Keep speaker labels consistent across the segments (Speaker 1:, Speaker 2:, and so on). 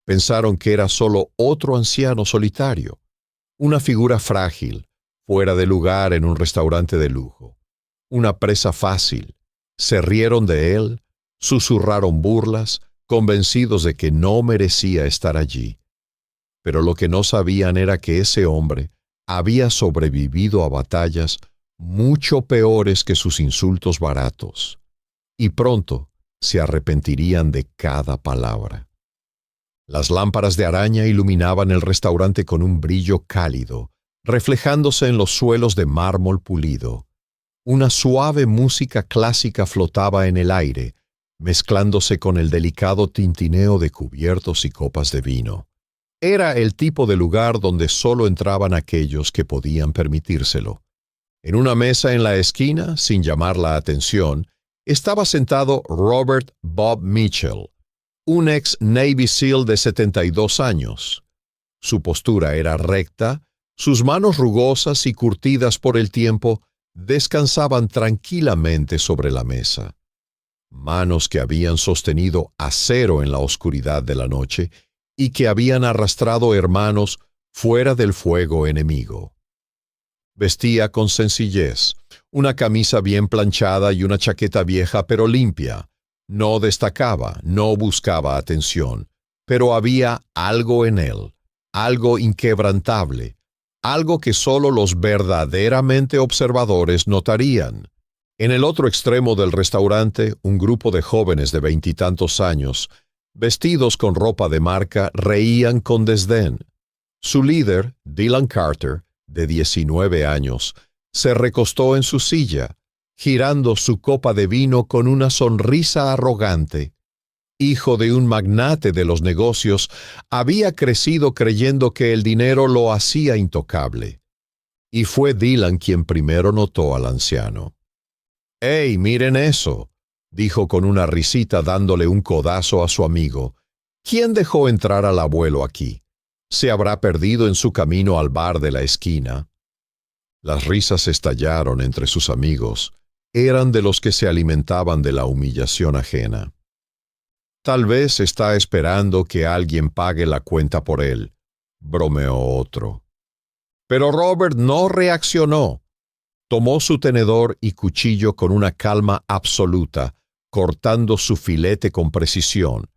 Speaker 1: Pensaron que era solo otro anciano solitario, una figura frágil, fuera de lugar en un restaurante de lujo, una presa fácil. Se rieron de él, susurraron burlas, convencidos de que no merecía estar allí. Pero lo que no sabían era que ese hombre había sobrevivido a batallas mucho peores que sus insultos baratos, y pronto se arrepentirían de cada palabra. Las lámparas de araña iluminaban el restaurante con un brillo cálido, reflejándose en los suelos de mármol pulido. Una suave música clásica flotaba en el aire, mezclándose con el delicado tintineo de cubiertos y copas de vino. Era el tipo de lugar donde solo entraban aquellos que podían permitírselo. En una mesa en la esquina, sin llamar la atención, estaba sentado Robert Bob Mitchell, un ex Navy SEAL de 72 años. Su postura era recta, sus manos rugosas y curtidas por el tiempo descansaban tranquilamente sobre la mesa. Manos que habían sostenido acero en la oscuridad de la noche y que habían arrastrado hermanos fuera del fuego enemigo. Vestía con sencillez, una camisa bien planchada y una chaqueta vieja pero limpia. No destacaba, no buscaba atención, pero había algo en él, algo inquebrantable, algo que solo los verdaderamente observadores notarían. En el otro extremo del restaurante, un grupo de jóvenes de 20 y tantos años, vestidos con ropa de marca, reían con desdén. Su líder, Dylan Carter, de 19 años, se recostó en su silla, girando su copa de vino con una sonrisa arrogante. Hijo de un magnate de los negocios, había crecido creyendo que el dinero lo hacía intocable. Y fue Dylan quien primero notó al anciano. «¡Hey, miren eso!», dijo con una risita dándole un codazo a su amigo. «¿Quién dejó entrar al abuelo aquí? ¿Se habrá perdido en su camino al bar de la esquina?». Las risas estallaron entre sus amigos. Eran de los que se alimentaban de la humillación ajena. «Tal vez está esperando que alguien pague la cuenta por él», bromeó otro. Pero Robert no reaccionó. Tomó su tenedor y cuchillo con una calma absoluta, cortando su filete con precisión.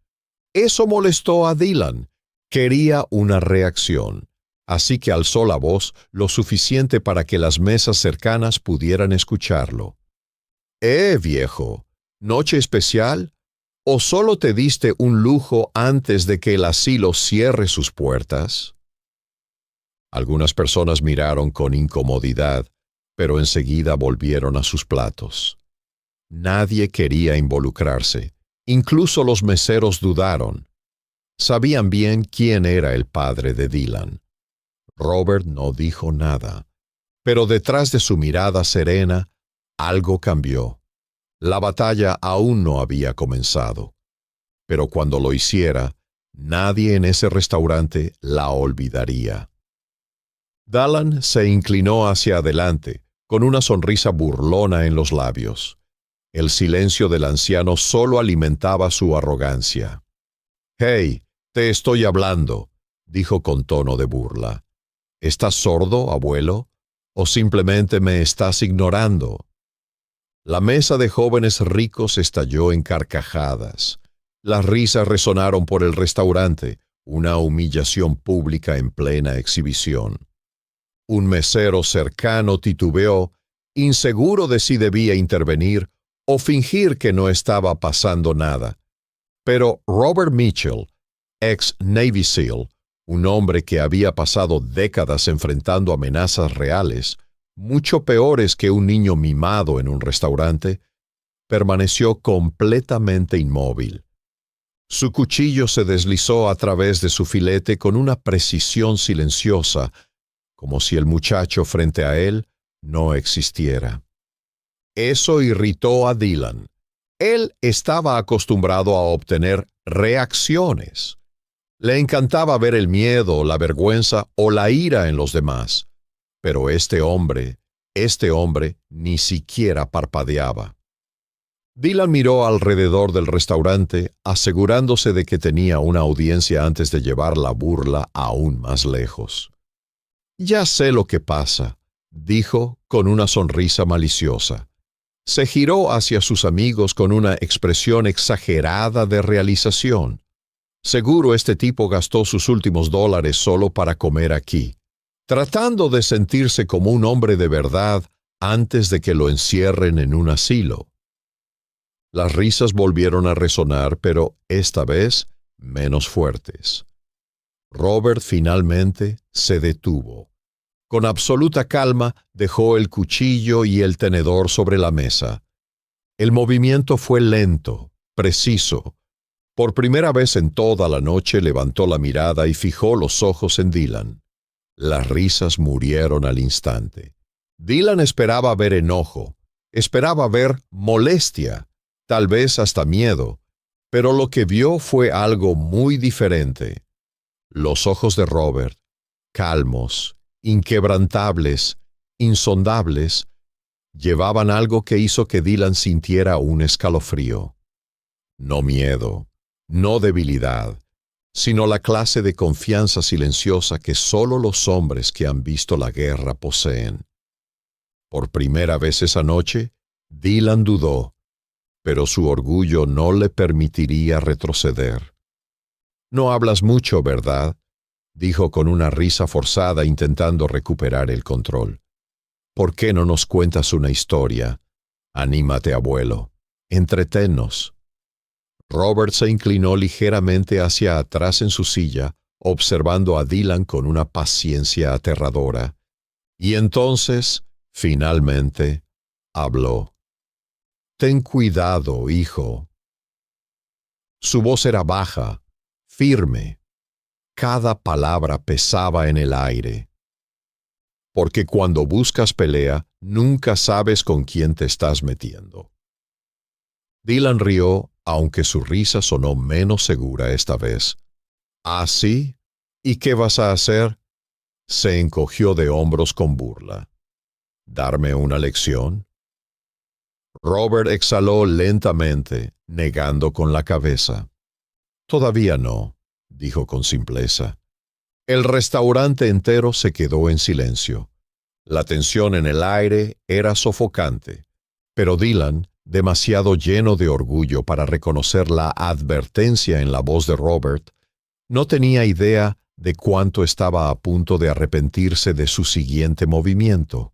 Speaker 1: Eso molestó a Dylan. Quería una reacción, así que alzó la voz lo suficiente para que las mesas cercanas pudieran escucharlo. Viejo, ¿noche especial? ¿O solo te diste un lujo antes de que el asilo cierre sus puertas?». Algunas personas miraron con incomodidad, pero enseguida volvieron a sus platos. Nadie quería involucrarse, incluso los meseros dudaron. Sabían bien quién era el padre de Dylan. Robert no dijo nada, pero detrás de su mirada serena, algo cambió. La batalla aún no había comenzado, pero cuando lo hiciera, nadie en ese restaurante la olvidaría. Dylan se inclinó hacia adelante, con una sonrisa burlona en los labios. El silencio del anciano solo alimentaba su arrogancia. «Hey, te estoy hablando», dijo con tono de burla. «¿Estás sordo, abuelo? ¿O simplemente me estás ignorando?». La mesa de jóvenes ricos estalló en carcajadas. Las risas resonaron por el restaurante, una humillación pública en plena exhibición. Un mesero cercano titubeó, inseguro de si debía intervenir o fingir que no estaba pasando nada. Pero Robert Mitchell, ex Navy SEAL, un hombre que había pasado décadas enfrentando amenazas reales, mucho peores que un niño mimado en un restaurante, permaneció completamente inmóvil. Su cuchillo se deslizó a través de su filete con una precisión silenciosa, como si el muchacho frente a él no existiera. Eso irritó a Dylan. Él estaba acostumbrado a obtener reacciones. Le encantaba ver el miedo, la vergüenza o la ira en los demás. Pero este hombre ni siquiera parpadeaba. Dylan miró alrededor del restaurante, asegurándose de que tenía una audiencia antes de llevar la burla aún más lejos. «Ya sé lo que pasa», dijo con una sonrisa maliciosa. Se giró hacia sus amigos con una expresión exagerada de realización. Seguro este tipo gastó sus últimos dólares solo para comer aquí, tratando de sentirse como un hombre de verdad antes de que lo encierren en un asilo. Las risas volvieron a resonar, pero esta vez menos fuertes. Robert finalmente se detuvo. Con absoluta calma dejó el cuchillo y el tenedor sobre la mesa. El movimiento fue lento, preciso. Por primera vez en toda la noche levantó la mirada y fijó los ojos en Dylan. Las risas murieron al instante. Dylan esperaba ver enojo, esperaba ver molestia, tal vez hasta miedo, pero lo que vio fue algo muy diferente. Los ojos de Robert, calmos, inquebrantables, insondables, llevaban algo que hizo que Dylan sintiera un escalofrío. No miedo, no debilidad, sino la clase de confianza silenciosa que solo los hombres que han visto la guerra poseen. Por primera vez esa noche, Dylan dudó, pero su orgullo no le permitiría retroceder. «No hablas mucho, ¿verdad?», dijo con una risa forzada intentando recuperar el control. «¿Por qué no nos cuentas una historia? Anímate, abuelo. Entretennos». Robert se inclinó ligeramente hacia atrás en su silla, observando a Dylan con una paciencia aterradora. Y entonces, finalmente, habló. «Ten cuidado, hijo». Su voz era baja, firme. Cada palabra pesaba en el aire. Porque cuando buscas pelea, nunca sabes con quién te estás metiendo. Dylan rió, aunque su risa sonó menos segura esta vez. «¿Ah, sí? ¿Y qué vas a hacer?». Se encogió de hombros con burla. «¿Darme una lección?». Robert exhaló lentamente, negando con la cabeza. «Todavía no», dijo con simpleza. El restaurante entero se quedó en silencio. La tensión en el aire era sofocante, pero Dylan, demasiado lleno de orgullo para reconocer la advertencia en la voz de Robert, no tenía idea de cuánto estaba a punto de arrepentirse de su siguiente movimiento.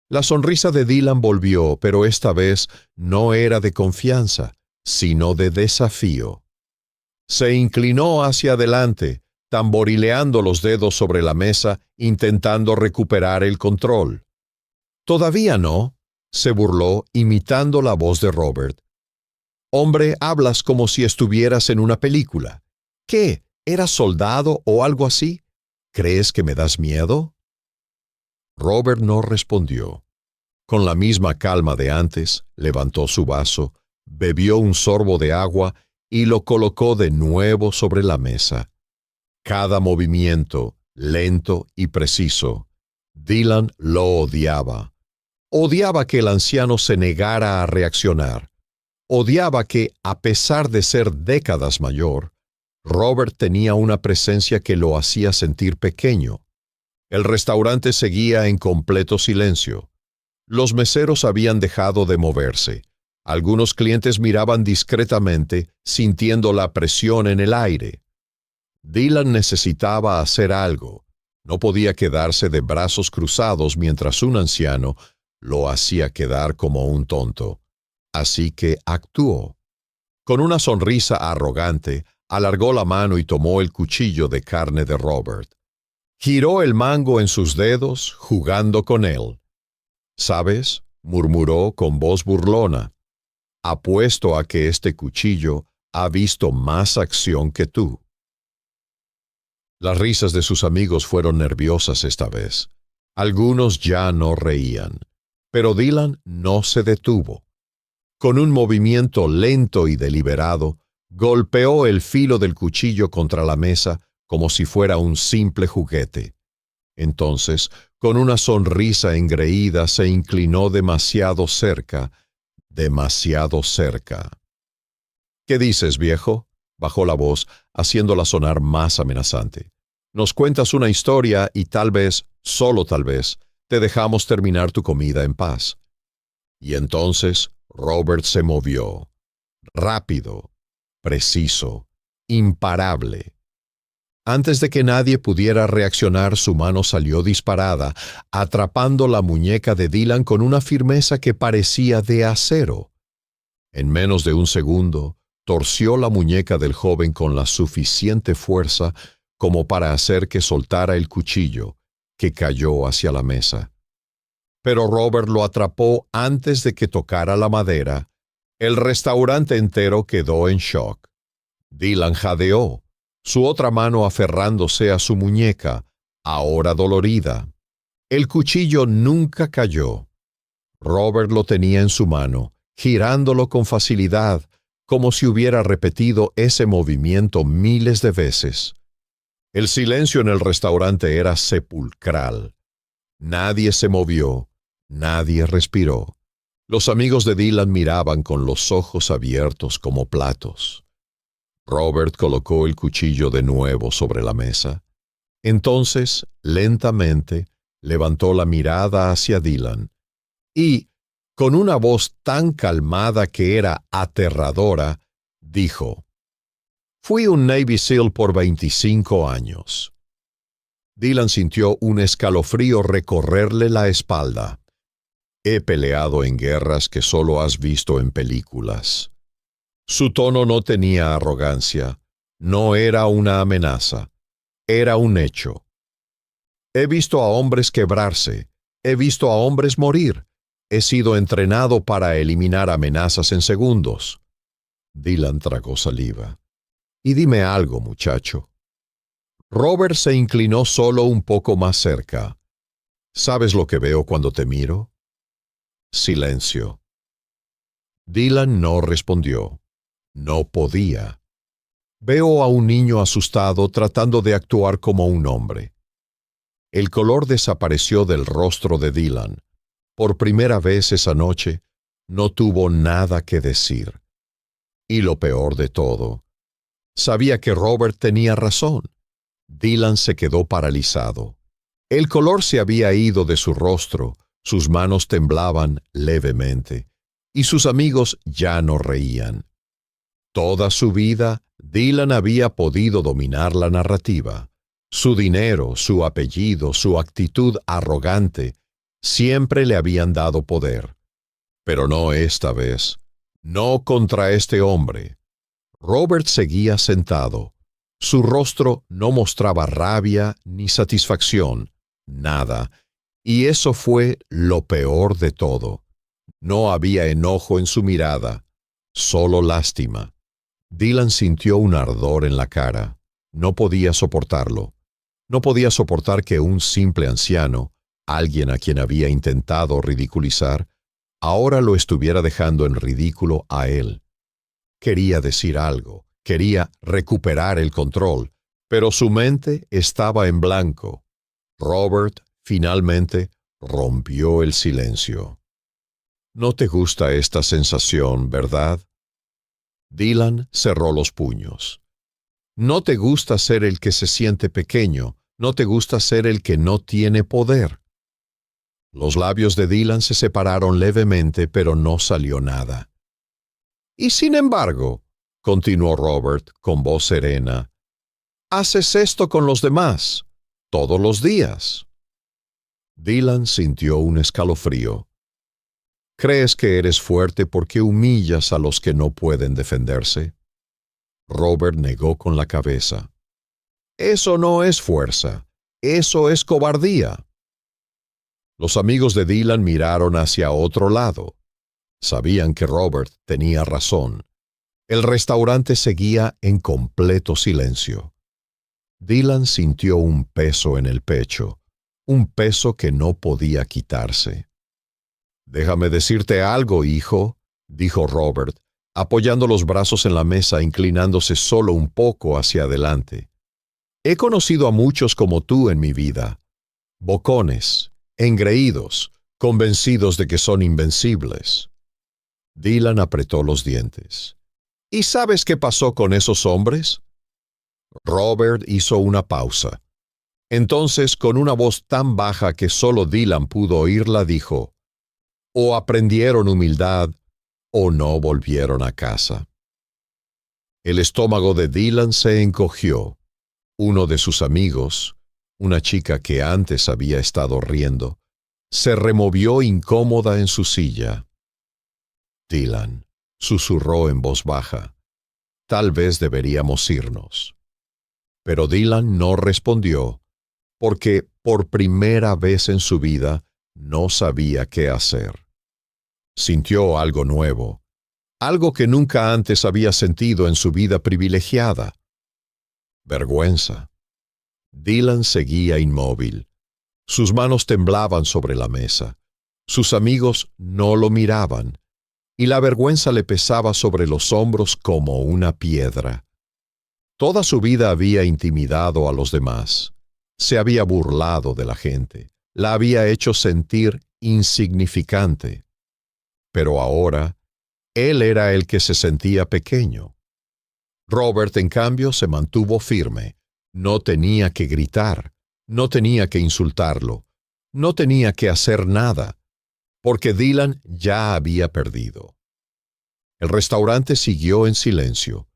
Speaker 1: La sonrisa de Dylan volvió, pero esta vez no era de confianza, sino de desafío. Se inclinó hacia adelante, tamborileando los dedos sobre la mesa, intentando recuperar el control. «Todavía no», se burló, imitando la voz de Robert. «Hombre, hablas como si estuvieras en una película. ¿Qué? ¿Eras soldado o algo así? ¿Crees que me das miedo?». Robert no respondió. Con la misma calma de antes, levantó su vaso, bebió un sorbo de agua y lo colocó de nuevo sobre la mesa. Cada movimiento, lento y preciso, Dylan lo odiaba. Odiaba que el anciano se negara a reaccionar. Odiaba que, a pesar de ser décadas mayor, Robert tenía una presencia que lo hacía sentir pequeño. El restaurante seguía en completo silencio. Los meseros habían dejado de moverse. Algunos clientes miraban discretamente, sintiendo la presión en el aire. Dylan necesitaba hacer algo. No podía quedarse de brazos cruzados mientras un anciano lo hacía quedar como un tonto. Así que actuó. Con una sonrisa arrogante, alargó la mano y tomó el cuchillo de carne de Robert. Giró el mango en sus dedos, jugando con él. «¿Sabes?», murmuró con voz burlona. «Apuesto a que este cuchillo ha visto más acción que tú». Las risas de sus amigos fueron nerviosas esta vez. Algunos ya no reían, pero Dylan no se detuvo. Con un movimiento lento y deliberado, golpeó el filo del cuchillo contra la mesa como si fuera un simple juguete. Entonces, con una sonrisa engreída, se inclinó demasiado cerca, demasiado cerca. ¿Qué dices, viejo? Bajó la voz, haciéndola sonar más amenazante. Nos cuentas una historia y tal vez, solo tal vez, te dejamos terminar tu comida en paz. Y entonces Robert se movió. Rápido, preciso, imparable. Antes de que nadie pudiera reaccionar, su mano salió disparada, atrapando la muñeca de Dylan con una firmeza que parecía de acero. En menos de un segundo, torció la muñeca del joven con la suficiente fuerza como para hacer que soltara el cuchillo, que cayó hacia la mesa. Pero Robert lo atrapó antes de que tocara la madera. El restaurante entero quedó en shock. Dylan jadeó, su otra mano aferrándose a su muñeca, ahora dolorida. El cuchillo nunca cayó. Robert lo tenía en su mano, girándolo con facilidad, como si hubiera repetido ese movimiento miles de veces. El silencio en el restaurante era sepulcral. Nadie se movió, nadie respiró. Los amigos de Dylan miraban con los ojos abiertos como platos. Robert colocó el cuchillo de nuevo sobre la mesa. Entonces, lentamente, levantó la mirada hacia Dylan y, con una voz tan calmada que era aterradora, dijo: «Fui un Navy SEAL por 25 años». Dylan sintió un escalofrío recorrerle la espalda. «He peleado en guerras que solo has visto en películas». Su tono no tenía arrogancia, no era una amenaza, era un hecho. «He visto a hombres quebrarse, he visto a hombres morir, he sido entrenado para eliminar amenazas en segundos». Dylan tragó saliva. «Y dime algo, muchacho». Robert se inclinó solo un poco más cerca. «¿Sabes lo que veo cuando te miro?» Silencio. Dylan no respondió. No podía. Veo a un niño asustado tratando de actuar como un hombre. El color desapareció del rostro de Dylan. Por primera vez esa noche, no tuvo nada que decir. Y lo peor de todo, sabía que Robert tenía razón. Dylan se quedó paralizado. El color se había ido de su rostro, sus manos temblaban levemente, y sus amigos ya no reían. Toda su vida, Dylan había podido dominar la narrativa. Su dinero, su apellido, su actitud arrogante, siempre le habían dado poder. Pero no esta vez. No contra este hombre. Robert seguía sentado. Su rostro no mostraba rabia ni satisfacción, nada. Y eso fue lo peor de todo. No había enojo en su mirada, solo lástima. Dylan sintió un ardor en la cara. No podía soportarlo. No podía soportar que un simple anciano, alguien a quien había intentado ridiculizar, ahora lo estuviera dejando en ridículo a él. Quería decir algo, quería recuperar el control, pero su mente estaba en blanco. Robert, finalmente, rompió el silencio. «No te gusta esta sensación, ¿verdad?» Dylan cerró los puños. «No te gusta ser el que se siente pequeño, no te gusta ser el que no tiene poder». Los labios de Dylan se separaron levemente, pero no salió nada. «Y sin embargo», continuó Robert con voz serena, «haces esto con los demás, todos los días». Dylan sintió un escalofrío. «¿Crees que eres fuerte porque humillas a los que no pueden defenderse?» Robert negó con la cabeza. «Eso no es fuerza, eso es cobardía». Los amigos de Dylan miraron hacia otro lado. Sabían que Robert tenía razón. El restaurante seguía en completo silencio. Dylan sintió un peso en el pecho, un peso que no podía quitarse. «Déjame decirte algo, hijo», dijo Robert, apoyando los brazos en la mesa, inclinándose solo un poco hacia adelante. «He conocido a muchos como tú en mi vida. Bocones, engreídos, convencidos de que son invencibles. Dylan apretó los dientes. ¿Y sabes qué pasó con esos hombres? Robert hizo una pausa. Entonces, con una voz tan baja que solo Dylan pudo oírla, dijo, o aprendieron humildad o no volvieron a casa. El estómago de Dylan se encogió. Uno de sus amigos, una chica que antes había estado riendo, se removió incómoda en su silla. Dylan, susurró en voz baja, tal vez deberíamos irnos. Pero Dylan no respondió, porque por primera vez en su vida no sabía qué hacer. Sintió algo nuevo, algo que nunca antes había sentido en su vida privilegiada. Vergüenza. Dylan seguía inmóvil. Sus manos temblaban sobre la mesa. Sus amigos no lo miraban, y la vergüenza le pesaba sobre los hombros como una piedra. Toda su vida había intimidado a los demás. Se había burlado de la gente. La había hecho sentir insignificante. Pero ahora, él era el que se sentía pequeño. Robert, en cambio, se mantuvo firme. No tenía que gritar, no tenía que insultarlo, no tenía que hacer nada, porque Dylan ya había perdido. El restaurante siguió en silencio.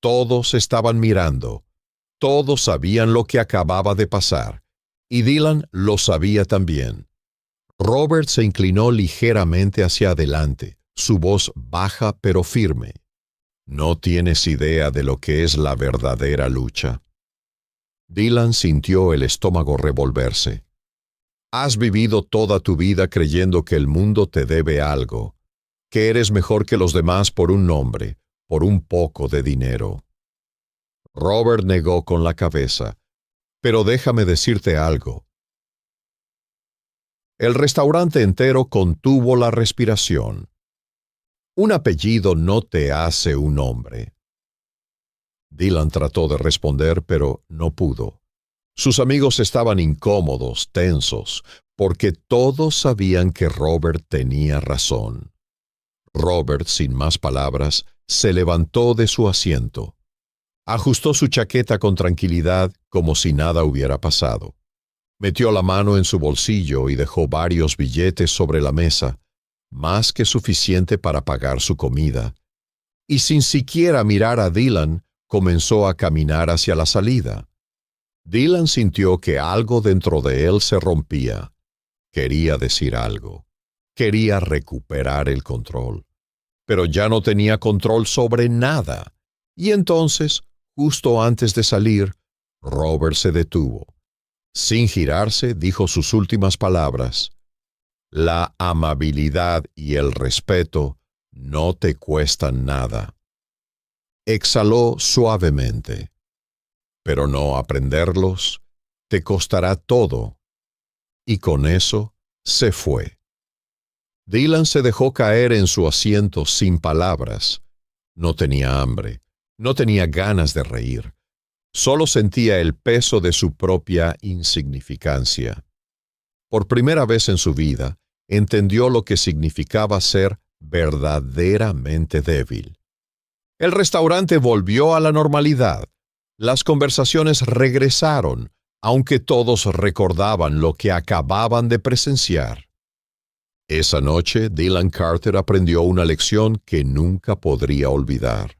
Speaker 1: Todos estaban mirando. Todos sabían lo que acababa de pasar, y Dylan lo sabía también. Robert se inclinó ligeramente hacia adelante, su voz baja pero firme. No tienes idea de lo que es la verdadera lucha. Dylan sintió el estómago revolverse. Has vivido toda tu vida creyendo que el mundo te debe algo, que eres mejor que los demás por un nombre, por un poco de dinero. Robert negó con la cabeza. Pero déjame decirte algo. El restaurante entero contuvo la respiración. Un apellido no te hace un hombre. Dylan trató de responder, pero no pudo. Sus amigos estaban incómodos, tensos, porque todos sabían que Robert tenía razón. Robert, sin más palabras, se levantó de su asiento. Ajustó su chaqueta con tranquilidad, como si nada hubiera pasado. Metió la mano en su bolsillo y dejó varios billetes sobre la mesa, más que suficiente para pagar su comida. Y sin siquiera mirar a Dylan, comenzó a caminar hacia la salida. Dylan sintió que algo dentro de él se rompía. Quería decir algo. Quería recuperar el control. Pero ya no tenía control sobre nada. Y entonces, justo antes de salir, Robert se detuvo. Sin girarse, dijo sus últimas palabras. La amabilidad y el respeto no te cuestan nada. Exhaló suavemente. Pero no aprenderlos te costará todo. Y con eso se fue. Dylan se dejó caer en su asiento sin palabras. No tenía hambre, no tenía ganas de reír. Solo sentía el peso de su propia insignificancia. Por primera vez en su vida, entendió lo que significaba ser verdaderamente débil. El restaurante volvió a la normalidad. Las conversaciones regresaron, aunque todos recordaban lo que acababan de presenciar. Esa noche, Dylan Carter aprendió una lección que nunca podría olvidar.